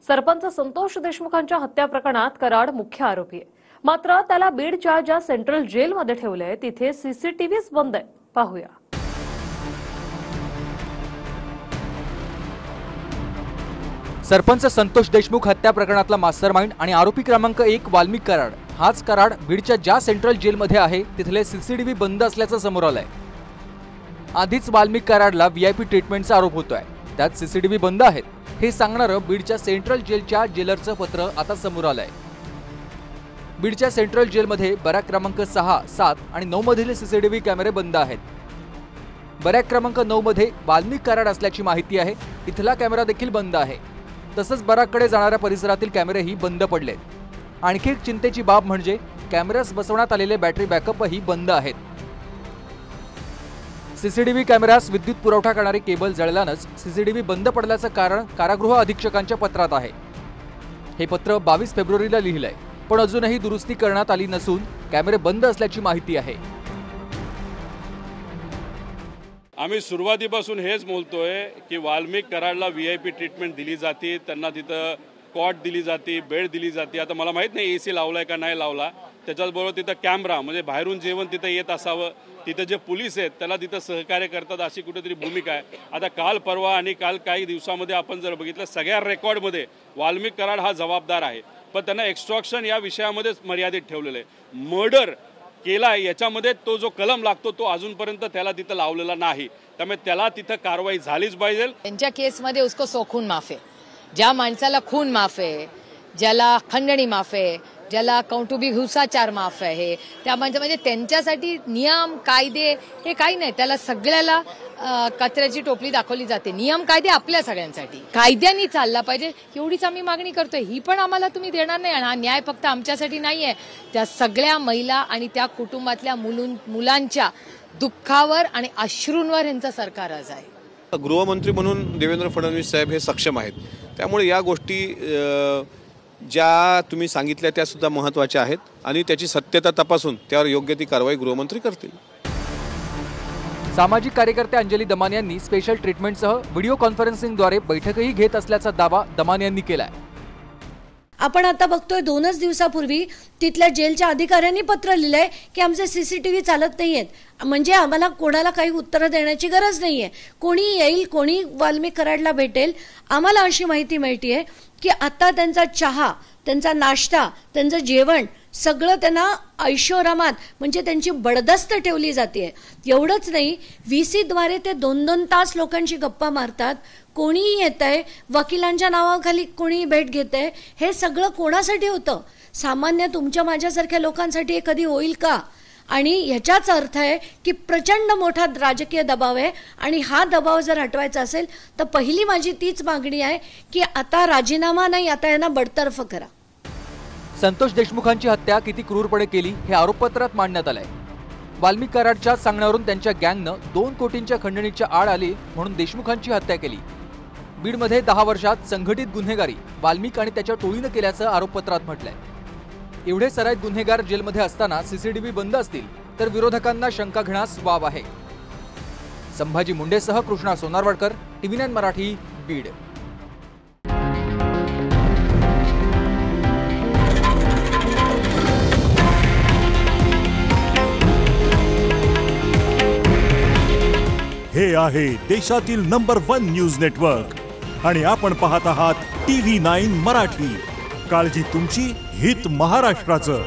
सरपंच संतोष देशमुखांच्या हत्या प्रकरणात कराड मुख्य आरोपी आहे। मात्र त्याला बीडच्या ज्या सेंट्रल जेलमध्ये ठेवलंय तिथे सीसीटीव्हीच बंद आहे। पाहूया। सरपंच संतोष देशमुख हत्या प्रकरणातला मास्टरमाइंड आणि आरोपी क्रमांक 1 वाल्मिक कराड हाच कराड बीडच्या ज्या सेंट्रल जेलमध्ये आहे तिथले सीसीटीव्ही बंद असल्याचं समोर आलंय। आधीच वाल्मिक कराडला व्हीआयपी ट्रीटमेंटचा आरोप होतोय, त्यात सीसीटीव्ही बंद आहेत हे सांगणारं बीडच्या सेंट्रल जेलच्या जेलरचं पत्र आता समोर आलंय। बीडच्या सेंट्रल जेलमध्ये बॅरक क्रमांक 6, 7 आणि 9 मधील सीसीटीव्ही कॅमेरे बंद आहेत। बॅरक क्रमांक 9 मध्ये वाल्मिक कराड असल्याची माहिती आहे, इथला कॅमेरा देखील बंद आहे। तसंच बॅरककडे जाणाऱ्या परिसरातील कॅमेरेही बंद पडलेत। आणखी एक चिंतेची बाब म्हणजे कॅमेऱ्यास बसवण्यात आलेले बॅटरी बॅकअपही बंद आहेत। सीसीटीव्ही कॅमेऱ्यास विद्युत पुरवठा करणारी केबल जळल्यानंच सीसीटीव्ही बंद पडल्याचं कारण कारागृह अधीक्षकांच्या पत्रात आहे। हे पत्र 22 फेब्रुवारीला लिहिलंय, पण अजूनही दुरुस्ती करण्यात आली नसून कॅमेरे बंद असल्याची माहिती आहे। आम्ही सुरुवातीपासून हेच बोलतोय की वाल्मिक कराडला व्हीआयपी ट्रीटमेंट दिली जाते, त्यांना तिथं कॉट दिली जाते, बेड दिली जाते। आता मला माहित नाही एसी लावलाय का नाही लावला, त्याच्याबरोबर तिथं कॅमेरा म्हणजे बाहेरून जेवण तिथं येत असावं, तिथं जे पोलीस आहेत त्याला तिथं सहकार्य करतात अशी कुठेतरी भूमिका आहे। आता काल परवा आणि काल काही दिवसामध्ये आपण जर बघितलं सगळ्या रेकॉर्डमध्ये वाल्मिक कराड हा जबाबदार आहे, पण त्यांना एक्स्ट्रॉक्शन या विषयामध्येच मर्यादित ठेवलेलं आहे। मर्डर केला याच्यामध्ये तो जो कलम लागतो तो अजूनपर्यंत त्याला तिथं लावलेला नाही, त्यामुळे त्याला तिथं कारवाई झालीच पाहिजे। त्यांच्या केसमध्ये उसको सोखून माफ आहे, ज्या माणसाला खून माफ आहे, ज्याला खंडणी माफ आहे, ज्याला कौटुंबिक हिंसाचार माफ आहे, त्या म्हणजे त्यांच्यासाठी नियम कायदे हे काही नाही, त्याला सगळ्याला कचऱ्याची टोपली दाखवली जाते। नियम कायदे आपल्या सगळ्यांसाठी कायद्याने चालला पाहिजे एवढीच आम्ही मागणी करतोय। ही पण आम्हाला तुम्ही देणार नाही, आणि हा न्याय फक्त आमच्यासाठी नाहीये, त्या सगळ्या महिला आणि त्या कुटुंबातल्या मुलांच्या दुःखावर आणि अश्रूंवर यांचं सरकार आज आहे। गृहमंत्री म्हणून देवेंद्र फडणवीस साहेब हे सक्षम आहेत, त्यामुळे या गोष्टी ज्या तुम्ही सांगितल्या त्या सुद्धा महत्त्वाच्या आहेत आणि त्याची सत्यता तपासून त्यावर योग्य ती कारवाई गृहमंत्री करतील। सामाजिक कार्यकर्ते अंजली दमान यांनी स्पेशल ट्रीटमेंटसह व्हिडिओ कॉन्फरन्सिंगद्वारे बैठकही घेत असल्याचा दावा दमान यांनी केलाय। आपण आता बघतोय 2च दिवसापूर्वी तिथल्या जेलच्या अधिकाऱ्यांनी पत्र लिहिलंय की आमचे सीसीटीव्ही चालत नाहीयेत, म्हणजे आम्हाला कोणाला काही उत्तर देण्याची गरज नाहीये। कोणी येईल, कोणी वाल्मिक कराडला भेटेल, आम्हाला अशी माहिती मिळतीये की आता त्यांचा चहा, त्यांचा नाश्ता, त्यांचं जेवण सगळं त्यांना ऐशोआरामात म्हणजे त्यांची बडदस्त ठेवली जाते। एवढंच नाही, VC द्वारे ते 2-2 तास लोकांशी गप्पा मारतात, कोणीही येतंय, वकिलांच्या नावाखाली कोणी भेट घेतंय, हे सगळं कोणासाठी होतं? सामान्य तुमच्या माझ्यासारख्या लोकांसाठी हे कधी होईल का? आणि ह्याचाच अर्थ आहे की प्रचंड मोठा राजकीय दबाव आहे, आणि हा दबाव जर हटवायचा असेल तर पहिली माझी तीच मागणी आहे की आता राजीनामा नाही, आता यांना बडतर्फ करा। संतोष देशमुखांची हत्या किती क्रूरपणे केली हे आरोपपत्रात मांडण्यात आलंय। वाल्मिक कराडच्या सांगण्यावरून त्यांच्या गँगनं 2 कोटींच्या खंडणीच्या आड आली म्हणून देशमुखांची हत्या केली। बीडमध्ये 10 वर्षात संघटित गुन्हेगारी वाल्मिक आणि त्याच्या टोळीनं केल्याचं आरोपपत्रात म्हटलंय। एवढे सराईत गुन्हेगार जेलमध्ये असताना सीसीटीव्ही बंद असतील तर विरोधकांना शंका घेण्यास वाव आहे। संभाजी मुंडेसह कृष्णा सोनारवाडकर, TV9 मराठी, बीड। हे आहे देशातील नंबर 1 न्यूज नेटवर्क आणि आपण पाहत आहात TV9 मराठी। काळजी तुमची, हित महाराष्ट्राचं।